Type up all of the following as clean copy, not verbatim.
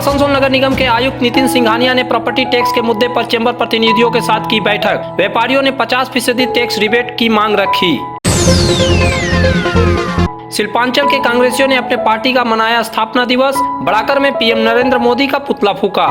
आसनसोल नगर निगम के आयुक्त नितिन सिंघानिया ने प्रॉपर्टी टैक्स के मुद्दे पर चैम्बर प्रतिनिधियों के साथ की बैठक। व्यापारियों ने 50% टैक्स रिबेट की मांग रखी। शिल्पांचल के कांग्रेसियों ने अपने पार्टी का मनाया स्थापना दिवस। बड़ाकर में पीएम नरेंद्र मोदी का पुतला फूका।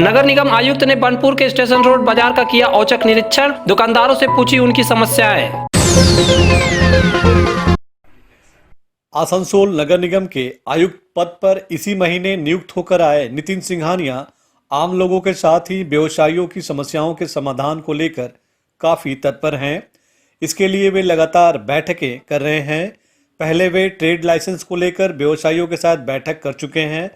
नगर निगम आयुक्त ने बनपुर के स्टेशन रोड बाजार का किया औचक निरीक्षण। दुकानदारों से पूछी उनकी समस्याएं। आसनसोल नगर निगम के आयुक्त पद पर इसी महीने नियुक्त होकर आए नितिन सिंघानिया आम लोगों के साथ ही व्यवसायियों की समस्याओं के समाधान को लेकर काफी तत्पर हैं। इसके लिए वे लगातार बैठकें कर रहे हैं। पहले वे ट्रेड लाइसेंस को लेकर व्यवसायियों के साथ बैठक कर चुके हैं।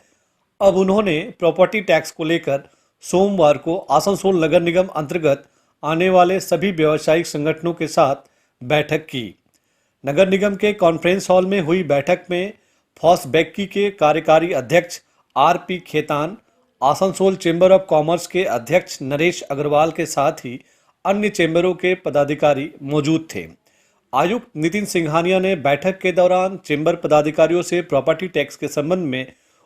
अब उन्होंने प्रॉपर्टी टैक्स को लेकर सोमवार को आसनसोल नगर निगम अंतर्गत आने वाले सभी व्यावसायिक संगठनों के साथ बैठक की। नगर निगम के कॉन्फ्रेंस हॉल में हुई बैठक में फॉसबैक्की के कार्यकारी अध्यक्ष RP Khetan, Asansol chamber of commerce के अध्यक्ष नरेश अग्रवाल के साथ ही अन्य चेंबरों के पदाधिकारी मौजूद थे। आयुक्त नितिन सिंघानिया ने बैठक के दौरान चेंबर पदाधिकारियों से प्रॉपर्टी टैक्स के संबंध में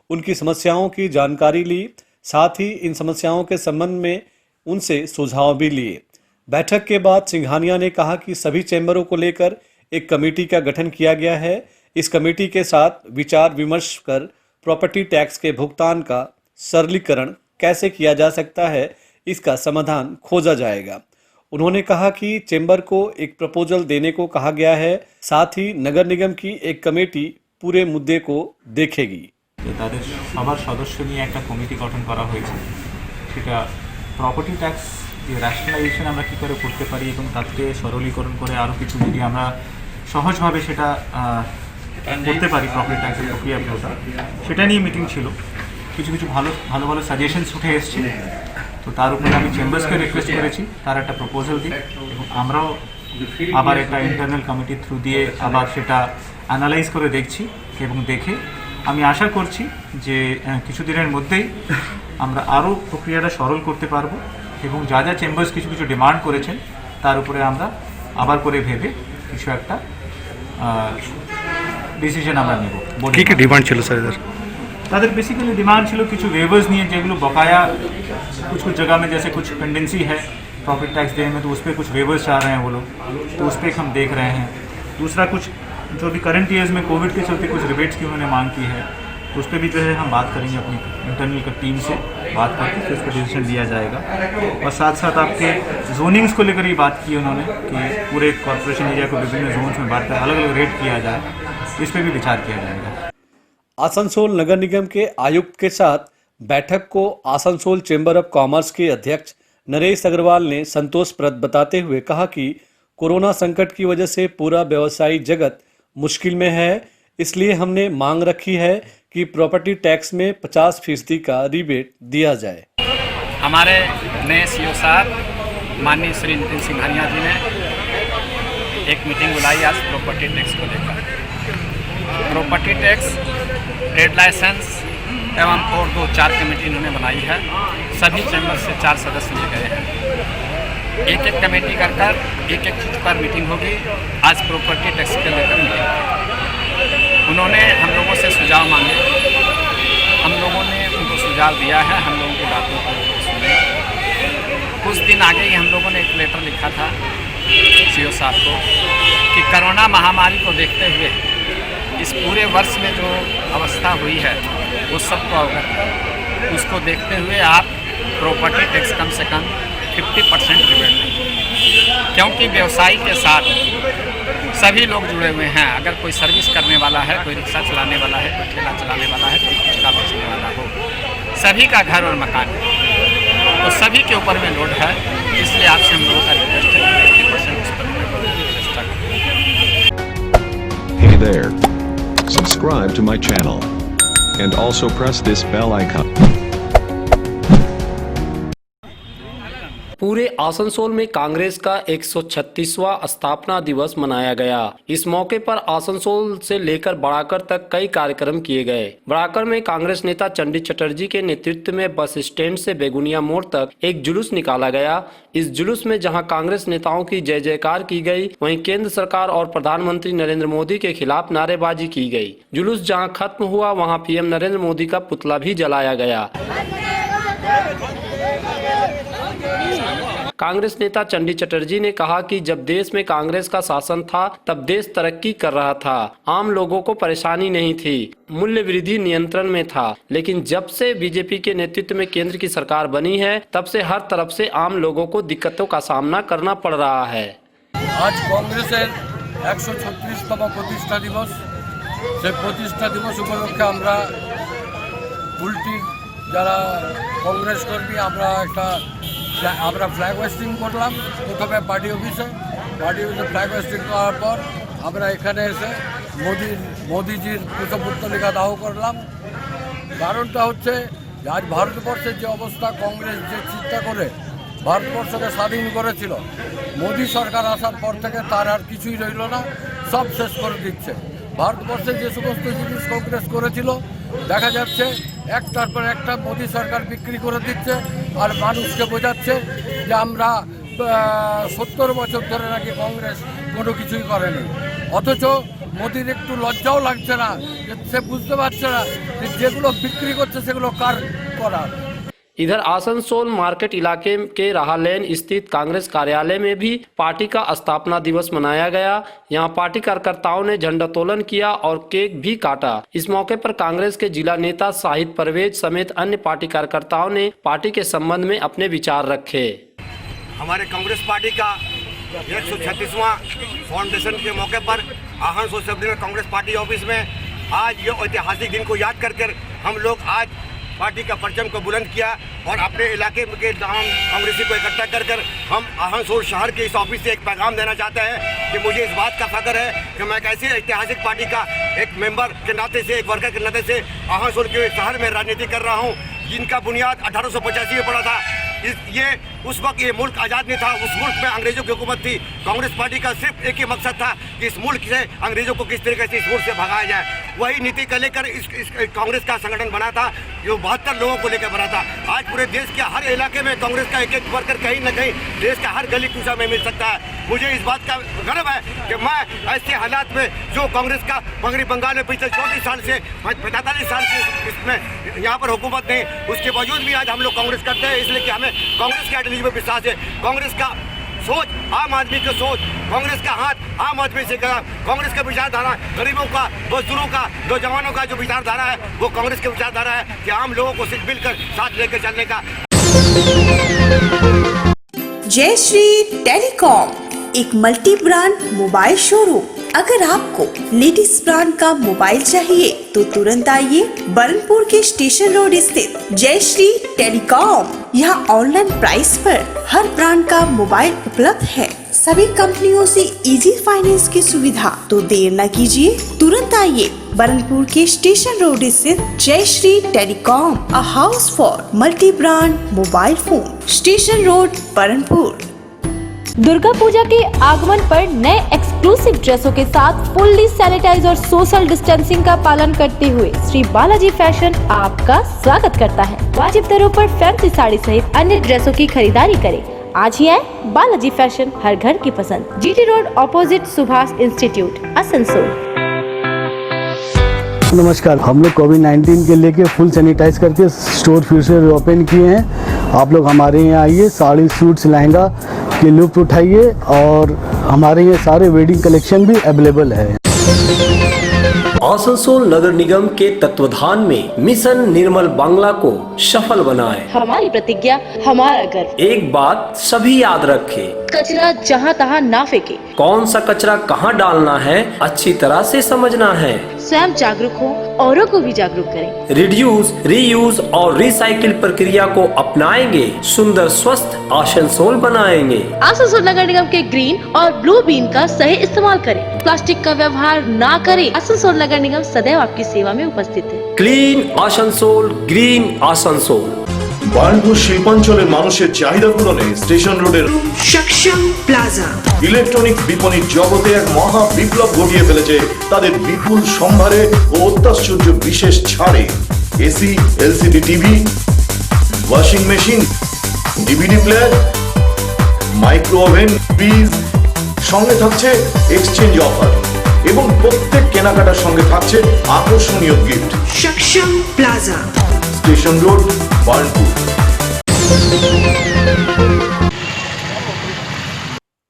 उनकी समस्याओं की जानकारी ली, साथ ही इन समस्याओं के संबंध में उनसे सुझाव भी लिए। बैठक के बाद सिंघानिया ने कहा कि सभी चेंबरों को लेकर एक कमेटी का गठन किया गया है। इस कमेटी के साथ विचार विमर्श कर प्रॉपर्टी टैक्स के भुगतान का सरलीकरण कैसे किया जा सकता है, इसका समाधान खोजा जाएगा। उन्होंने कहा कि चेंबर को एक प्रपोजल देने को कहा गया है, साथ ही नगर निगम की एक कमेटी पूरे मुद्दे को देखेगी। তাদের সবার সদস্য নিয়ে একটা কমিটি গঠন করা হয়েছে। সেটা প্রপার্টি ট্যাক্স যে রেশনালাইজেশন আমরা কী করে করতে পারি এবং তাতে সরলীকরণ করে আরও কিছু যদি আমরা সহজভাবে সেটা করতে পারি প্রপার্টি ট্যাক্সের প্রক্রিয়াগুলোটা, সেটা নিয়ে মিটিং ছিল। কিছু কিছু ভালো ভালো সাজেশনস উঠে এসছে। তো তার উপরে আমি চেম্বার্সকে রিকোয়েস্ট করেছি তার একটা প্রপোজাল দিই এবং আমরাও আবার একটা ইন্টারনাল কমিটির থ্রু দিয়ে আবার সেটা অ্যানালাইজ করে দেখছি এবং দেখে আমি আশা করছি যে কিছুদিনের মধ্যেই আমরা আরও প্রক্রিয়াটা সরল করতে পারবো এবং যা যা চেম্বার্স কিছু কিছু ডিমান্ড করেছেন তার উপরে আমরা আবার করে ভেবে কিছু একটা ডিসিশন আমরা নেব। কি কি ডিমান্ড ছিল স্যার এদের? तादर बेसिकली डिमांड ছিল কিছু वेवर्स नहीं है যেগুলো बकाया कुछ जगह में जैसे कुछ पेंडेंसी है प्रॉपर्टी टैक्स देने में, तो उस पर कुछ वेवर्स चाह रहे हैं वो लोग, तो उस पर हम देख रहे हैं। दूसरा कुछ जो भी करंट ईयर्स में कोविड के चलते कुछ रिबेट्स की उन्होंने मांग की है, तो उस पर भी जो है हम बात करेंगे अपनी इंटरनल टीम से बात करके फिर उसका डिसीजन लिया जाएगा। और साथ साथ आपके जोनिंग्स को लेकर ही बात की उन्होंने कि पूरे कॉर्पोरेशन एरिया को विभिन्न जोन्स में बांट कर अलग अलग रेट किया जाए, इस पर भी विचार किया जाएगा। आसनसोल नगर निगम के आयुक्त के साथ बैठक को आसनसोल चेंबर ऑफ कॉमर्स के अध्यक्ष नरेश अग्रवाल ने संतोषप्रद बताते हुए कहा कि कोरोना संकट की वजह से पूरा व्यवसायिक जगत मुश्किल में है, इसलिए हमने मांग रखी है कि प्रॉपर्टी टैक्स में 50% का रिबेट दिया जाए। हमारे नए सीईओ साहब माननीय श्री नितिन सिंघानिया जी ने एक मीटिंग बुलाई आज प्रॉपर्टी टैक्स को लेकर। प्रॉपर्टी टैक्स, ट्रेड लाइसेंस एवं और 2-4 कमेटी इन्होंने बनाई है। सभी चैम्बर से 4 सदस्य लिए गए हैं। एक एक कमेटी कर एक एक चीज़ पर मीटिंग होगी। आज प्रॉपर्टी टैक्स के लेकर मीटिंग उन्होंने हम लोगों से सुझाव मांगे, हम लोगों ने उनको सुझाव दिया है, हम लोगों की बातों को सुने। कुछ दिन आगे ही हम लोगों ने एक लेटर लिखा था सीईओ साहब को कि कोरोना महामारी को देखते हुए इस पूरे वर्ष में जो अवस्था हुई है वो सबको अवगत है। उसको देखते हुए आप प्रॉपर्टी टैक्स कम से कम 50% रिबेट दें, क्योंकि व्यवसाय के साथ सभी लोग जुड़े हुए हैं। अगर कोई सर्विस करने वाला है, कोई रिक्शा चलाने वाला है, कोई ठेला चलाने वाला है, कोई फुचका बेचने वाला हो, सभी का घर और मकान है, तो सभी के ऊपर में लोड है। इसलिए आपसे हम लोगों का रिक्वेस्ट है 50% उस पर चेष्टा करें। Hey there. Subscribe to my channel and also press this bell icon. पूरे आसनसोल में कांग्रेस का 136वां स्थापना दिवस मनाया गया। इस मौके पर आसनसोल से लेकर बड़ाकर तक कई कार्यक्रम किए गए। बड़ाकर में कांग्रेस नेता चंडी चटर्जी के नेतृत्व में बस स्टैंड से बेगुनिया मोड़ तक एक जुलूस निकाला गया। इस जुलूस में जहां कांग्रेस नेताओं की जय जयकार की गई, वहीं केंद्र सरकार और प्रधानमंत्री नरेंद्र मोदी के खिलाफ नारेबाजी की गई। जुलूस जहां खत्म हुआ, वहां पीएम नरेंद्र मोदी का पुतला भी जलाया गया। कांग्रेस नेता चंडी चटर्जी ने कहा कि जब देश में कांग्रेस का शासन था, तब देश तरक्की कर रहा था, आम लोगों को परेशानी नहीं थी, मूल्य वृद्धि नियंत्रण में था। लेकिन जब से बीजेपी के नेतृत्व में केंद्र की सरकार बनी है, तब से हर तरफ से आम लोगों को दिक्कतों का सामना करना पड़ रहा है। आज कांग्रेसेर 136तम प्रतिष्ठा दिवस, से प्रतिष्ठा दिवस उपलक्षे আমরা উল্টি যারা কংগ্রেস কর্মী আমরা ফ্ল্যাগ হোয়েস্টিং করলাম। প্রথমে পার্টি অফিসে ফ্ল্যাগ হোয়েস্টিং করার পর আমরা এখানে এসে মোদিজির পুষ্পস্তলিকা দাহ করলাম। কারণটা হচ্ছে আজ ভারতবর্ষের যে অবস্থা, কংগ্রেস যে চিন্তা করে ভারতবর্ষকে স্বাধীন করেছিল, মোদি সরকার আসার পর থেকে তার আর কিছুই রইল না, সব শেষ করে দিচ্ছে। ভারতবর্ষে যে সমস্ত জিনিস কংগ্রেস করেছিল, দেখা যাচ্ছে একটার পর একটা মোদি সরকার বিক্রি করে দিচ্ছে আর মানুষকে বোঝাচ্ছে যে আমরা 70 বছর ধরে নাকি কংগ্রেস কোনো কিছুই করেনি। অথচ মোদির একটু লজ্জাও লাগছে না, যে সে বুঝতে পারছে না যে যেগুলো বিক্রি করছে সেগুলো কার করার। इधर आसनसोल मार्केट इलाके के राहा लेन स्थित कांग्रेस कार्यालय में भी पार्टी का स्थापना दिवस मनाया गया। यहां पार्टी कार्यकर्ताओं ने झंडोत्तोलन किया और केक भी काटा। इस मौके पर कांग्रेस के जिला नेता शाहिद परवेज समेत अन्य पार्टी कार्यकर्ताओं ने पार्टी के संबंध में अपने विचार रखे। हमारे कांग्रेस पार्टी का 136वां फाउंडेशन के मौके पर आसनसोल सब में कांग्रेस पार्टी ऑफिस में आज ये ऐतिहासिक दिन को याद कर हम लोग आज पार्टी का परचम को बुलंद किया और अपने इलाके के तमाम कांग्रेसी को इकट्ठा कर हम आसनसोल शहर के इस ऑफिस से एक पैगाम देना चाहते हैं कि मुझे इस बात का फख्र है कि मैं एक ऐसी ऐतिहासिक पार्टी का एक मेंबर के नाते से, एक वर्कर के नाते से आसनसोल के शहर में राजनीति कर रहा हूं, जिनका बुनियाद 1885 में पड़ा था। ये उस वक्त ये मुल्क आज़ाद नहीं था, उस मुल्क में अंग्रेजों की हुकूमत थी। कांग्रेस पार्टी का सिर्फ एक ही मकसद था कि इस मुल्क से अंग्रेजों को किस तरीके से इस मुल्क से भगाया जाए। वही नीति का लेकर इस कांग्रेस का संगठन बना था, जो 72 लोगों को लेकर बना था। आज पूरे देश के हर इलाके में कांग्रेस का एक एक वर्कर कहीं न कहीं देश का हर गली कूचा में मिल सकता है। मुझे इस बात का गर्व है कि मैं ऐसे हालात में जो कांग्रेस का मगरबी बंगाल में पिछले 34 साल से 45 साल से इसमें यहाँ पर हुकूमत नहीं, उसके बावजूद भी आज हम लोग कांग्रेस करते हैं, इसलिए कि हमें कांग्रेस के आइडियोलॉजी में विश्वास है। कांग्रेस का सोच आम आदमी की सोच, कांग्रेस का हाथ आम आदमी से करा, कांग्रेस का विचारधारा गरीबों का, मजदूरों का, नौजवानों का जो विचारधारा है वो कांग्रेस की विचारधारा है कि आम लोगों को सिर्फ मिलकर साथ लेकर चलने का। जय श्री टेलीकॉम एक मल्टी ब्रांड मोबाइल शोरूम। अगर आपको लेटेस्ट ब्रांड का मोबाइल चाहिए तो तुरंत आइए बरनपुर के स्टेशन रोड स्थित जय श्री टेलीकॉम। यहाँ ऑनलाइन प्राइस पर हर ब्रांड का मोबाइल उपलब्ध है। सभी कंपनियों से इजी फाइनेंस की सुविधा। तो देर न कीजिए, तुरंत आइए बरनपुर के स्टेशन रोड स्थित Jai Shri telecom, a house for multi brand mobile phone, station road Burnpur. Durga Puja के आगमन पर नए एक्सक्लूसिव ड्रेसों के साथ फुल्ली सैनिटाइज और सोशल डिस्टेंसिंग का पालन करते हुए श्री बालाजी फैशन आपका स्वागत करता है। वाजिब दरों पर फैंसी साड़ी सहित अन्य ड्रेसों की खरीदारी करें। आज ही आए बालाजी फैशन, हर घर की पसंद, GT road opposite Subhash institute, Asansol. नमस्कार, हम लोग कोविड-19 के लेके फुल सैनिटाइज करके स्टोर फिर से ओपन किए हैं। आप लोग हमारे यहाँ आइए, साड़ी, सूट्स, लहंगा के लुत्फ उठाइए और हमारे यहाँ सारे वेडिंग कलेक्शन भी अवेलेबल है। आसनसोल नगर निगम के तत्वाधान में मिशन निर्मल बांग्ला को सफल बनाएं। हमारी प्रतिज्ञा, हमारा गर्व। एक बात सभी याद रखें, कचरा जहाँ तहाँ ना फेंके। कौन सा कचरा कहाँ डालना है अच्छी तरह से समझना है। स्वयं जागरूक हो, औरों को भी जागरूक करें। रिड्यूस, रीयूज और रिसाइकिल प्रक्रिया को अपनाएंगे, सुंदर स्वस्थ आसनसोल बनाएंगे। आसनसोल नगर निगम के ग्रीन और ब्लू बीन का सही इस्तेमाल करें। प्लास्टिक का व्यवहार ना करें। आसनसोल नगर निगम सदैव आपकी सेवा में उपस्थित है। Clean Asansol, green Asansol. বার্নপুর শিল্পাঞ্চলের মানুষের চাহিদা পূরণে স্টেশন রোডের সক্ষম প্লাজা ইলেকট্রনিক বিপণির জগতে এক মহা বিপ্লব ঘটিয়ে ফেলেছে তাদের বিপুল সম্ভারে ও অত্যাশ্চর্য বিশেষ ছাড়ে। AC, LCD TV, washing machine, DVD player, micro oven, fridge, সঙ্গে থাকছে এক্সচেঞ্জ অফার এবং প্রত্যেক কেনাকাটার সঙ্গে থাকছে আকর্ষণীয় গিফট। সক্ষম প্লাজা, स्टेशन रोड, बार्नपुर।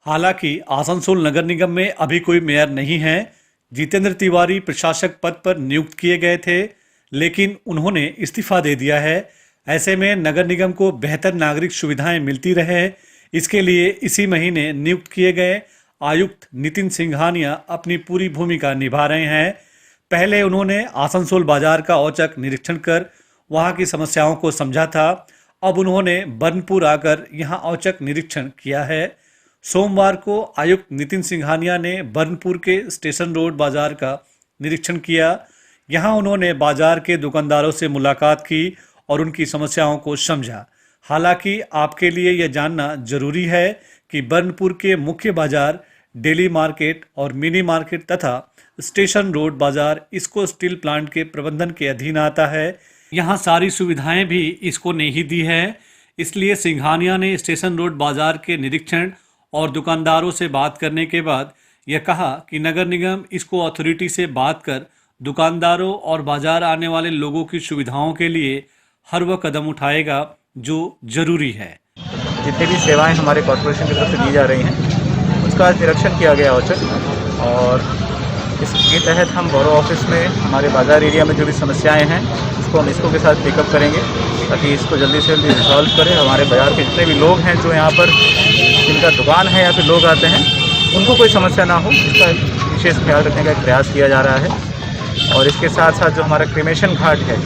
हालांकि आसनसोल नगर निगम में अभी कोई मेयर नहीं है। जितेंद्र तिवारी प्रशासक पद पर नियुक्त किए गए थे, लेकिन उन्होंने इस्तीफा दे दिया है। ऐसे में नगर निगम को बेहतर नागरिक सुविधाएं मिलती रहे, इसके लिए इसी महीने नियुक्त किए गए आयुक्त नितिन सिंघानिया अपनी पूरी भूमिका निभा रहे हैं। पहले उन्होंने आसनसोल बाजार का औचक निरीक्षण कर वहां की समस्याओं को समझा था। अब उन्होंने बर्नपुर आकर यहां औचक निरीक्षण किया है। सोमवार को आयुक्त नितिन सिंघानिया ने बर्नपुर के स्टेशन रोड बाजार का निरीक्षण किया। यहां उन्होंने बाजार के दुकानदारों से मुलाकात की और उनकी समस्याओं को समझा। हालांकि आपके लिए यह जानना जरूरी है कि बर्नपुर के मुख्य बाजार, डेली मार्केट और मिनी मार्केट तथा स्टेशन रोड बाजार इसको स्टील प्लांट के प्रबंधन के अधीन आता है। यहाँ सारी सुविधाएं भी इसको नहीं दी है। इसलिए सिंघानिया ने स्टेशन रोड बाजार के निरीक्षण और दुकानदारों से बात करने के बाद यह कहा कि नगर निगम इसको अथॉरिटी से बात कर दुकानदारों और बाजार आने वाले लोगों की सुविधाओं के लिए हर वह कदम उठाएगा जो जरूरी है। जितनी भी सेवाएं हमारे कॉर्पोरेशन की तरफ से दी जा रही हैं उसका आज निरीक्षण किया गया औचक, और इसके तहत हम बोरो ऑफिस में हमारे बाज़ार एरिया में जो भी समस्याएं हैं उसको हम इसको के साथ पिकअप करेंगे ताकि इसको जल्दी से जल्दी रिजॉल्व करें। हमारे बाज़ार के जितने भी लोग हैं जो यहाँ पर जिनका दुकान है या फिर लोग आते हैं उनको कोई समस्या ना हो, इसका विशेष ख्याल रखने का एक प्रयास किया जा रहा है। और इसके साथ साथ जो हमारा क्रिमेशन घाट है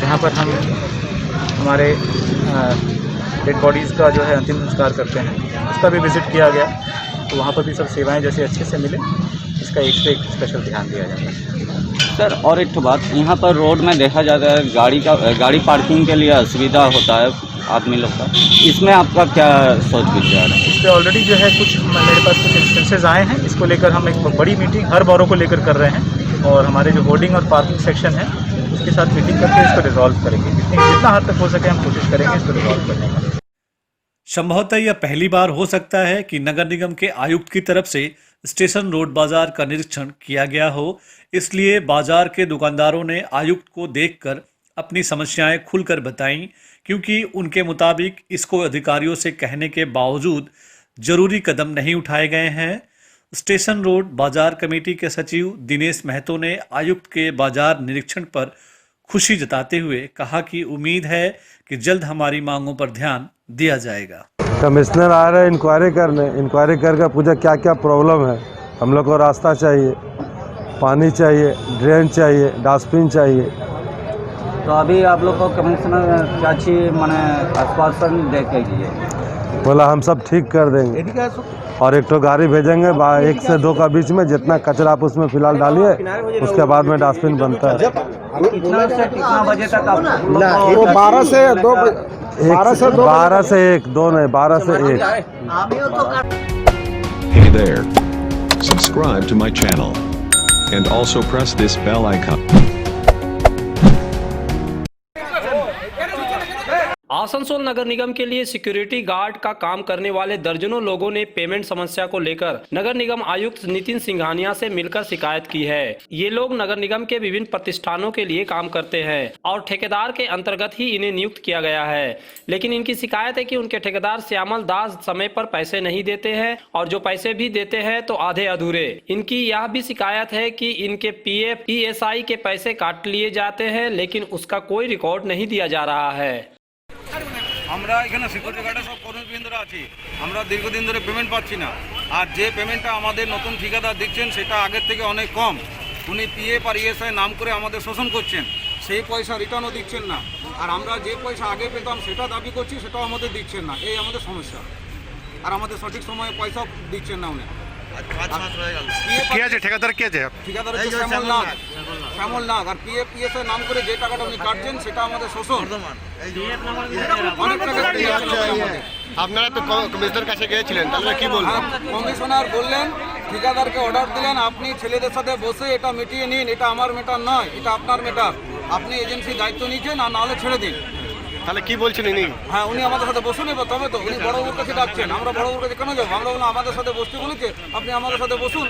जहाँ पर हम हमारे डेड बॉडीज़ का जो है अंतिम संस्कार करते हैं उसका भी विज़िट किया गया, तो वहाँ पर भी सब सेवाएं जैसे अच्छे से मिले इसका एक से एक स्पेशल ध्यान दिया जाता है। सर और एक बात, यहाँ पर रोड में देखा जाता है गाड़ी पार्किंग के लिए असुविधा होता है आदमी लोग का, इसमें आपका क्या सोच विचार है? इस पर ऑलरेडी जो है कुछ मेरे पास कुछ इंस्टेंसेज आए हैं, इसको लेकर हम एक बड़ी मीटिंग हर बोरो को लेकर कर रहे हैं और हमारे जो होर्डिंग और पार्किंग सेक्शन है उसके साथ मीटिंग करके इसको रिजॉल्व करेंगे। जितना हद तक हो सके हम कोशिश करेंगे इसको रिजॉल्व करने का। संभवतः यह पहली बार हो सकता है कि नगर निगम के आयुक्त की तरफ से स्टेशन रोड बाजार का निरीक्षण किया गया हो, इसलिए बाजार के दुकानदारों ने आयुक्त को देखकर अपनी समस्याएं खुलकर बताईं, क्योंकि उनके मुताबिक इसको अधिकारियों से कहने के बावजूद जरूरी कदम नहीं उठाए गए हैं। स्टेशन रोड बाजार कमेटी के सचिव दिनेश महतो ने आयुक्त के बाजार निरीक्षण पर खुशी जताते हुए कहा कि उम्मीद है कि जल्द हमारी मांगों पर ध्यान दिया जाएगा। कमिश्नर आ रहे हैं इंक्वायरी करने, इंक्वायरी करके पूछा क्या क्या प्रॉब्लम है। हम लोग को रास्ता चाहिए, पानी चाहिए, ड्रेन चाहिए, डस्टबिन चाहिए। तो अभी आप लोग को कमिश्नर क्या चाहिए माने आश्वासन दे के लिए बोला हम सब ठीक कर देंगे और एक तो गाड़ी भेजेंगे 1 से 2 का बीच में, जितना कचरा आप उसमें फिलहाल डालिए उसके बाद में डस्टबिन बनता है। कितना से कितना बजे तक आप 12 से 2 12 से 1 2 नहीं 12 से 1। Hey there. Subscribe to my channel. And also press this bell icon. Asansol नगर निगम के लिए सिक्योरिटी गार्ड का काम करने वाले दर्जनों लोगों ने पेमेंट समस्या को लेकर नगर निगम आयुक्त नितिन सिंघानिया से मिलकर शिकायत की है। ये लोग नगर निगम के विभिन्न प्रतिष्ठानों के लिए काम करते हैं और ठेकेदार के अंतर्गत ही इन्हें नियुक्त किया गया है, लेकिन इनकी शिकायत है कि उनके ठेकेदार श्यामल दास समय पर पैसे नहीं देते हैं और जो पैसे भी देते हैं तो आधे अधूरे। इनकी यह भी शिकायत है कि इनके PF ESI के पैसे काट लिए जाते हैं, लेकिन उसका कोई रिकॉर्ड नहीं दिया जा रहा है। আমরা এখানে সিকিউরিটি গার্ডের সব কর্মীবৃন্দরা আছি, আমরা দীর্ঘদিন ধরে পেমেন্ট পাচ্ছি না, আর যে পেমেন্টটা আমাদের নতুন ঠিকাদার দিচ্ছেন সেটা আগের থেকে অনেক কম। উনি PF আর ESI নাম করে আমাদের শোষণ করছেন, সেই পয়সা রিটার্নও দিচ্ছেন না, আর আমরা যে পয়সা আগে পেতাম সেটা দাবি করছি সেটাও আমাদের দিচ্ছেন না, এই আমাদের সমস্যা। আর আমাদের সঠিক সময়ে পয়সাও দিচ্ছেন না উনি। কি আছে ঠিকাদার, কি আছে ঠিকাদার হচ্ছে শ্যামল নাগ, আর PF ESI নাম করে যে টাকাটা উনি কাটছেন সেটা আমাদের শোষণ। অনেক টাকা দিয়ে আছে আমাদের। আপনারা তো কমিশনার কাছে গিয়েছিলেন, তাহলে কি বলবেন? কমিশনার বললেন, ঠিকাদারকে অর্ডার দিলেন, আপনি ছেলেদের সাথে বসে এটা মিটিয়ে নিন, এটা আমার ম্যাটার নয়, এটা আপনার ম্যাটার, আপনি এজেন্সি দায়িত্ব নিচ্ছেন, আর নাহলে ছেড়ে দিন। তাহলে কি বলছেন ইনি? হ্যাঁ, উনি আমাদের সাথে বসুন, এবার তবে তো উনি বড়বাবুর কাছে ডাকছেন, আমরা বড়বাবুর কাছে কেন যাবো? আমরা বললাম আমাদের সাথে বসতে বলেছে, আপনি আমাদের সাথে বসুন,